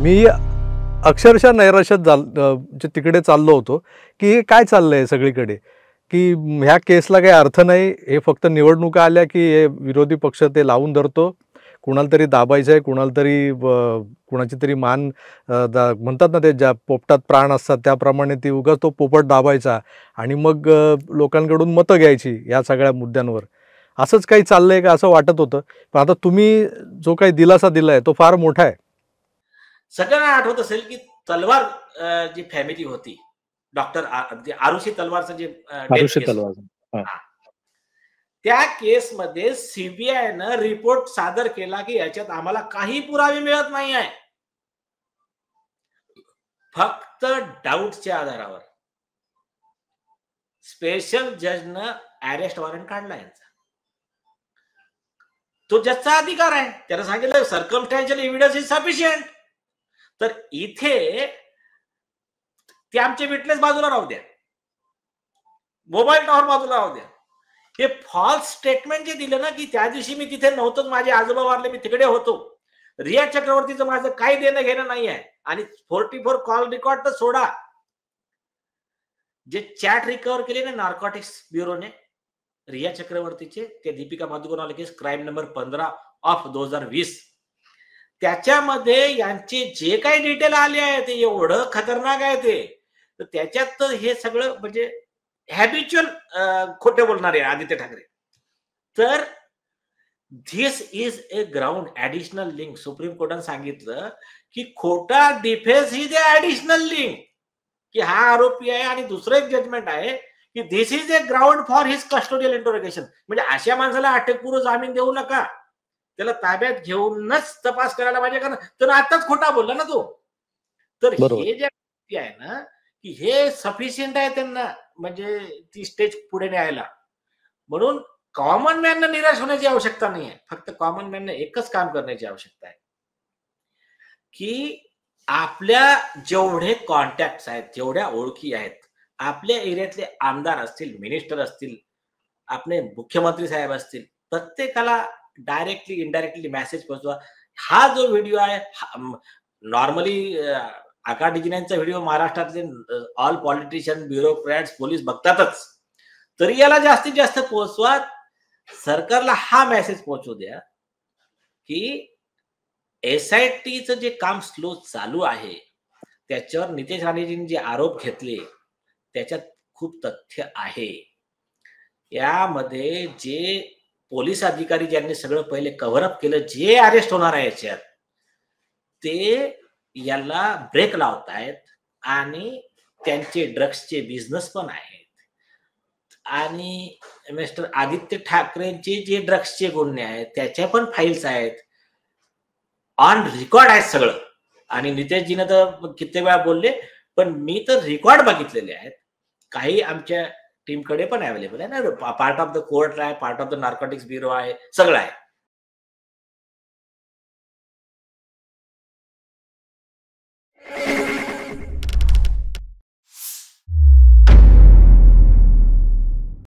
मी अक्षरशः नैराश्यात तिकडे चाललो होतो की हे काय चाललंय सगळीकडे, की ह्या केसला काही अर्थ नाही. हे फक्त निवडणुका आल्या की हे विरोधी पक्ष ते लावून धरतो, कुणाला तरी दाबायचं आहे, कुणाला तरी कुणाची तरी मान म्हणतात ना, ते ज्या पोपटात प्राण असतात त्याप्रमाणे ती उगाच तो पोपट दाबायचा आणि मग लोकांकडून मतं घ्यायची या सगळ्या मुद्द्यांवर. असंच काही चाललंय का असं वाटत होतं. पण आता तुम्ही जो काही दिलासा दिलाय तो फार मोठा आहे. सगळ्यांना आठवत असेल की तलवार जी फॅमिली होती, डॉक्टर आरुषी तलवारचं जे आरुषी तलवार, त्या केसमध्ये सीबीआयनं रिपोर्ट सादर केला की याच्यात आम्हाला काही पुरावे मिळत नाही आहे, फक्त डाऊटच्या आधारावर स्पेशल जजनं अरेस्ट वॉरंट काढला यांचा. तो जजचा अधिकार आहे, त्याला सांगितलं सर्कमस्टॅन्शियल एव्हिडन्स इज सफिशियंट. तर इथे ते आमचे विटनेस बाजूला राहू द्या, मोबाईल टॉवर बाजूला राहू द्या. हे फॉल्स स्टेटमेंट जे दिलं ना की त्या दिवशी मी तिथे नव्हतो, माझे आजोबा वारले, मी तिकडे होतो, रिया चक्रवर्तीचं माझं काही देणं घेणं नाही आहे. आणि 44 कॉल रेकॉर्ड तर सोडा, जे चॅट रिकव्हर केले ना नार्कोटिक्स ब्युरोने रिया चक्रवर्तीचे, ते दीपिका पादुकोण केस क्राईम नंबर 15 ऑफ 2020, त्याच्यामध्ये यांचे जे काही डिटेल आले आहे ते एवढं खतरनाक आहे ते. तर त्याच्यात तर हे सगळं म्हणजे हॅबिच्युअल खोटे बोलणारे आदित्य ठाकरे. तर this is a ground additional link. Supreme कोर्टाने सांगितलं की खोटा defence is a additional link, की हा आरोपी आहे आणि दुसरं एक जजमेंट आहे की this is a ground for his custodial interrogation. म्हणजे अशा माणसाला अटकपूर्व जामीन देऊ नका, त्याला ताब्यात घेऊनच तपास करायला पाहिजे, कारण तर आताच खोटा बोलला ना तो. तर हे जे आहे ना की हे सफिशियंट आहे त्यांना, म्हणजे ती स्टेज पुढे न्यायला. म्हणून कॉमन मॅनला निराश होण्याची आवश्यकता नाही आहे, फक्त कॉमन मॅनने एकच काम करण्याची आवश्यकता आहे की आपल्या जेवढे कॉन्टॅक्ट आहेत, जेवढ्या ओळखी आहेत, आपल्या एरियातले आमदार असतील, मिनिस्टर असतील, आपले मुख्यमंत्री साहेब असतील, प्रत्येकाला डायरेक्टली इनडायरेक्टली मेसेज पोहोचवा. हा जो व्हिडिओ आहे, नॉर्मली आकाश डिजिन्यांचा व्हिडिओ महाराष्ट्रातले ऑल पॉलिटिशियन, ब्युरोक्रॅट्स, पोलीस बघतातच, तरी याला जास्तीत जास्त पोहोचवा. सरकारला हा मेसेज पोहोचू द्या की एसआयटीचं जे काम स्लो चालू आहे त्याच्यावर नितेश राणेजींनी जे आरोप घेतले त्याच्यात खूप तथ्य आहे. यामध्ये जे पोलीस अधिकारी ज्यांनी सगळं पहिले कव्हरअप केलं, जे अरेस्ट होणार आहे याच्यात, ते याला ब्रेक लावतायत आणि त्यांचे ड्रग्सचे बिझनेस पण आहेत. आणि मिस्टर आदित्य ठाकरेंचे जे ड्रग्सचे गुन्हे आहेत त्याच्या पण फाईल्स आहेत, ऑन रेकॉर्ड आहेत सगळं. आणि नितेशजीनं तर किती वेळा बोलले, पण मी तर रेकॉर्ड बघितलेले आहेत, काही आमच्या टीमकडे पण अवेलेबल आहे ना, पार्ट ऑफ द कोर्ट आहे, part of the narcotics bureau आहे, सगळं आहे.